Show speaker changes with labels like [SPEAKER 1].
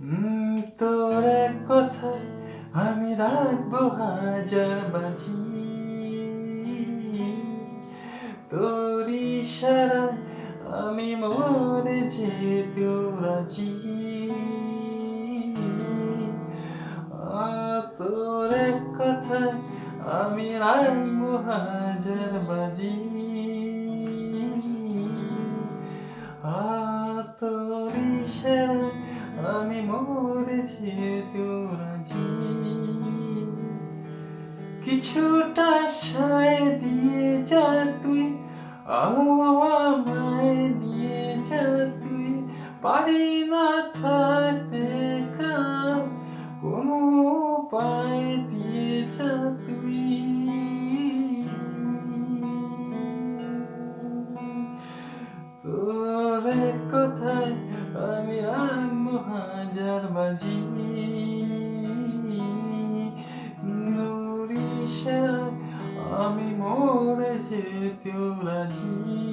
[SPEAKER 1] তোর এক কথায় আমি রাখবো হাজার বাজি, তোর ইশারায় আমি মরে যেতেও রাজি। তোর এক কথায় আমি রাখবো হাজার বাজি, তোর ইশারায় আমি মরে যেতেও রাজি। কিছুটা সায় দিয়ে যা তুই, আমায় দিয়ে যা তুই, পারি না থাকতে কাম, কোনো উপায় দিয়ে যা তুই। তোর এক কথায় আমি রাখবো হাজার বাজি, নুরিশা আমি মরে যেতেও রাজি।